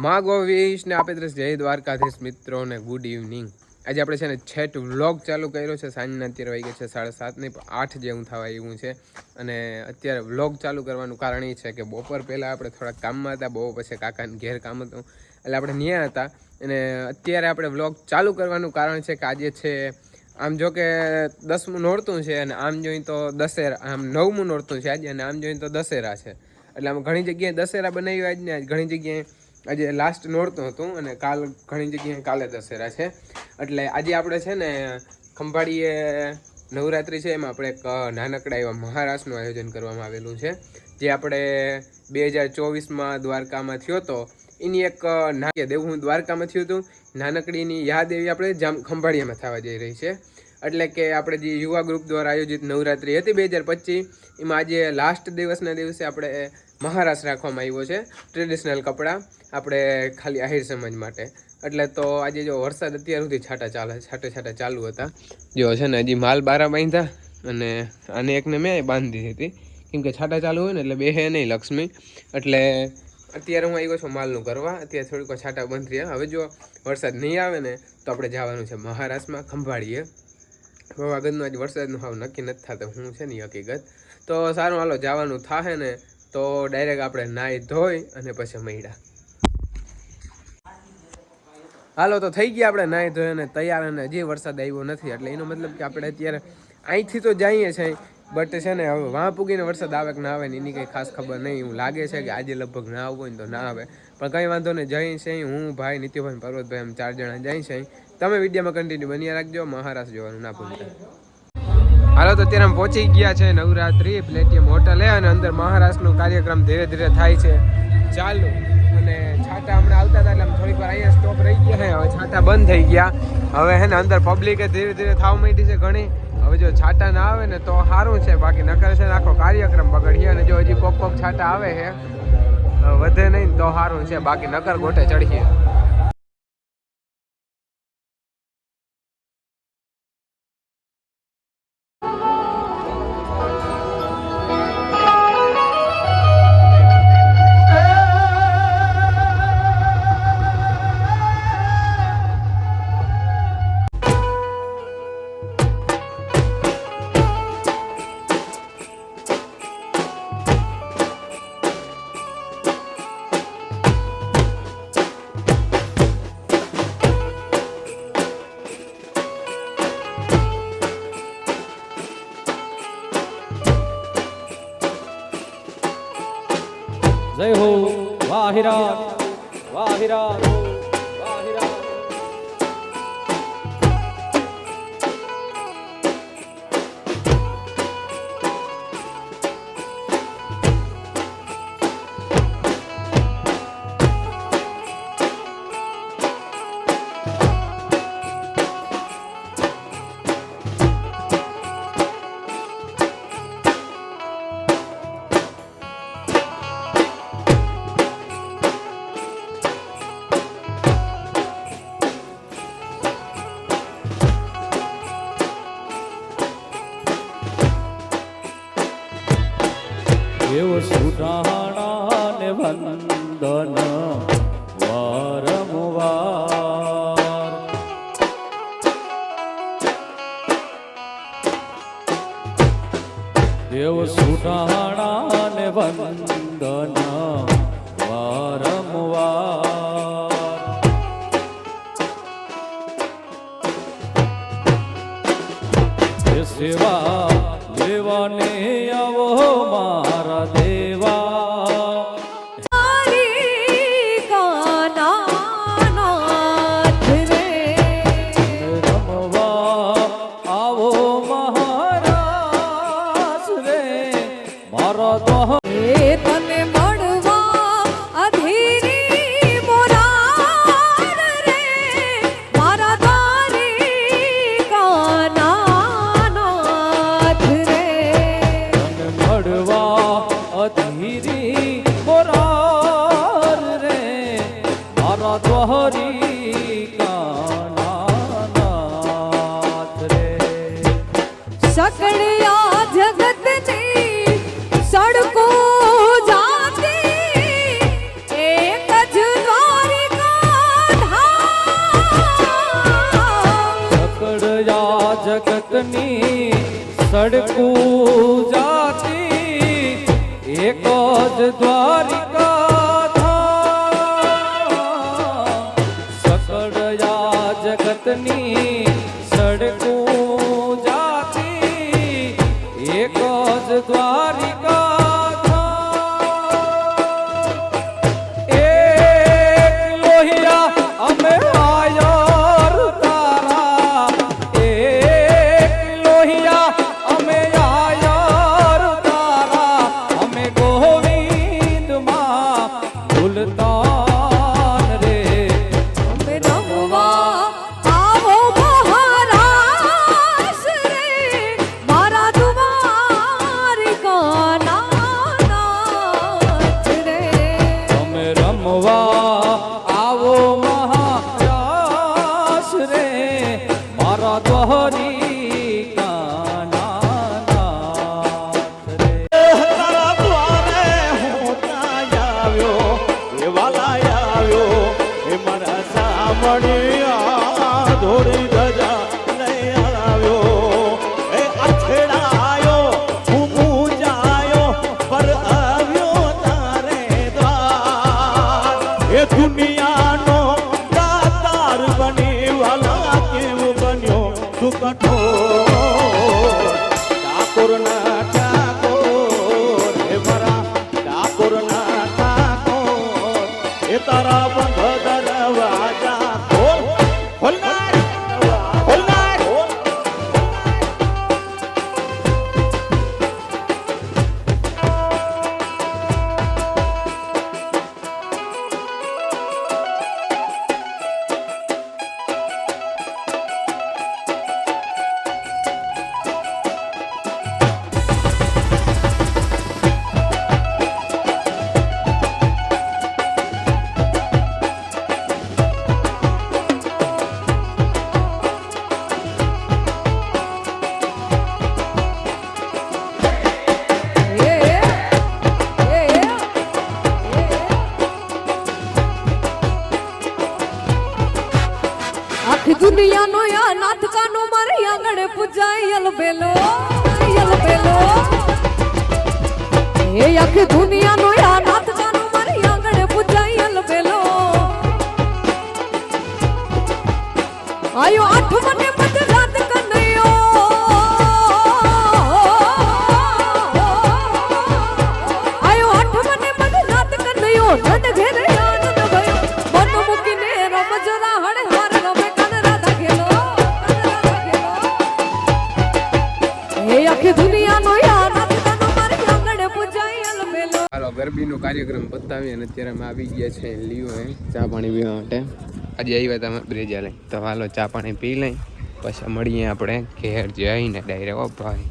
માગોવીશ ને આપે તરફ જય દ્વારકાધીશ મિત્રો ને ગુડ ઇવનિંગ। આજે આપણે છે ને છેટ વ્લોગ ચાલુ કર્યો છે। સાંજના અત્યારે વાગી છે 7:30 નહીં 8 જેવું થવા આવ્યું છે। અને અત્યારે વ્લોગ ચાલુ કરવાનું કારણ એ છે કે બપોર પહેલાં આપણે થોડા કામમાં હતા, બહુ પછી કાકાને ઘેર કામ હતું એટલે આપણે ન્યા હતા। અને અત્યારે આપણે વ્લોગ ચાલુ કરવાનું કારણ છે કે આજે છે આમ જો કે 10મું નોરતું છે અને આમ જોઈએ તો દશેરા, આમ 9મું નોરતું છે આજે, અને આમ જોઈએ તો દશેરા છે। એટલે આમ ઘણી જગ્યાએ દશેરા બનાવ્યું આજને, આજ ઘણી જગ્યાએ આજે લાસ્ટ નોરતું હતું અને કાલ ઘણી જગ્યાએ કાલે દશેરા છે। એટલે આજે આપણે છે ને ખંભાળીએ નવરાત્રિ છે, એમાં આપણે એક નાનકડા એવા મહારાસનું આયોજન કરવામાં આવેલું છે, જે આપણે 2024માં દ્વારકામાં થયો હતો। એની એક દેવું દ્વારકામાં થયું હતું, નાનકડીની યાદ એવી આપણે ખંભાળિયામાં થવા જઈ રહી છે। એટલે કે આપણે જે યુવા ગ્રુપ દ્વારા આયોજિત નવરાત્રિ હતી 2025, એમાં આજે લાસ્ટ દિવસના દિવસે આપણે મહારાસ રાખવામાં આવ્યો છે, ટ્રેડિશનલ કપડાં આપણે ખાલી આહિર સમાજ માટે। એટલે તો આજે જો વરસાદ અત્યાર સુધી છાંટા ચાલુ હતા, જો છે ને હજી માલ બારા બાંધ્યા અને આને એકને મેં બાંધી દીધી હતી કેમ કે છાંટા ચાલુ હોય ને એટલે બેહે નહીં લક્ષ્મી। એટલે અત્યારે હું આવ્યો છું માલનું કરવા, અત્યારે થોડીક છાંટા બંધ રહ્યા। હવે જો વરસાદ નહીં આવે ને તો આપણે જવાનું છે મહારાષ્ટ્રમાં ખંભાળીએ। આગળનું આજે વરસાદનું હાવ નક્કી નથી થતું હું છે ને હકીકત। તો સારું હાલો જવાનું થાહે ને તો ડાયરેક્ટ આપણે નાહી ધોઈ અને પછી મળ્યા। હાલો તો થઈ ગયા આપણે નાહી ધોઈ અને તૈયાર, અને હજી વરસાદ આવ્યો નથી એટલે એનો મતલબ કે આપણે અત્યારે અહીંથી તો જઈએ છીએ, બટ છે ને હવે વાં પૂગીને વરસાદ આવે કે ના આવે ને એની કંઈ ખાસ ખબર નહીં। એવું લાગે છે કે આજે લગભગ ના આવવું હોય ને તો ના આવે, પણ કંઈ વાંધો નહીં, જઈએ છીએ હું, ભાઈ નિત્યભાઈ, પર્વતભાઈ, એમ 4 જણા જઈએ છીએ। તમે વિડીયોમાં કન્ટિન્યુ બન્યા રાખજો, મહારાષ્ટ્ર જોવાનું ના ભૂલતા। હાલો તો અત્યારે અમે પહોંચી ગયા છે નવરાત્રિ પ્લેટિયમ હોટલે, અને અંદર મહારાષ્ટ્રનો કાર્યક્રમ ધીરે ધીરે થાય છે ચાલુ। અને છાંટા હમણાં આવતા હતા એટલે આમ થોડીક વાર અહીંયા સ્ટોપ રહી ગયા છે, હવે છાંટા બંધ થઈ ગયા। હવે હે ને અંદર પબ્લિકે ધીરે ધીરે થવા માંડી છે ઘણી। હવે જો છાંટા ના આવે ને તો સારું છે, બાકી નકર છે ને આખો કાર્યક્રમ બગડીએ। અને જો હજી કોક છાંટા આવે છે, વધે નહીં તો સારું છે, બાકી નકર ગોટે ચડીએ। जय हो वाहिरा वाहिरा वाहिरा। देव सुधाणा ने वंदन वारंवार। देव सुधाणा ने वंदन वारंवार। सेवा लेवाने आवो मारा देवा। रमवा आवो महाराज रे मारा दोह तने मड़वा अधीरी मोरार रे मारा तारी का नाथ रे। तने मड़वा अधीरी मोरार रे मारा दोहरी का नाथ रे। सकड़िया जगत ने सड़को जाती एक ज द्वार સડકું જાતી એક જ દ્વારિકા ધામ સકળયા જગતની સડકું જાતી એક જ દ્વારિકા ધામ એક લોહિયા અમે આયર તારા એક લોહિયા અમે આયર તારા અમે ગોવિંદમાં ભૂલતાન રે અમે રમવા આવો મહારાજ રે મારા દ્વારિકાના નાથ રે અમે રમવા આવો મહારાસ રે મારા દ્વારિકાના નાથ રે તારા દ્વારે હું ત્યાં આવ્યો એ વાલા આવ્યો એ મારા સામણિયા ધોળી ધજા લઈ આવ્યો એ અથડાયો હું મૂંઝાયો પર આવ્યો તારે દ્વાર એ દુનિયાનો દાતાર બની વાલા કેવું બન્યો તું કઠોર ઠાકોરના ઠાકોર હે મારા ઠાકોરના ઠાકોર એ તારા બંધ દરવાજા ખોલ ખોલનાર ખોલનાર આખી દુનિયાનો યા નાથ કાનો મારે આંગણે પૂજાય યલબેલો એ આખી દુનિયાનો યા નાથ કાનો મારે આંગણે પૂજાય યલબેલો આયો આઠ મને મત રાત કનૈયો આયો આઠ મને મત રાત કનૈયો નંદ ઘેરે આનંદ ભયો મન મૂકીને રમજરા હડે હાર રમે કન રાધા ખેલો એ આખી દુનિયાનો યાર નાથ કાનો મારે આંગણે પૂજાય યલબેલો હાલો ગરબીનો કાર્યક્રમ પતાવી અને અત્યારે અમે આવી ગયા છે લીઓ ચા પાણી પીવા માટે આજે આવ્યા તમે બ્રેજા લઈ તો હાલો ચા પાણી પી લઈ પછી મળીએ આપણે ઘેર જઈને ડાયરેક્ટ ભાઈ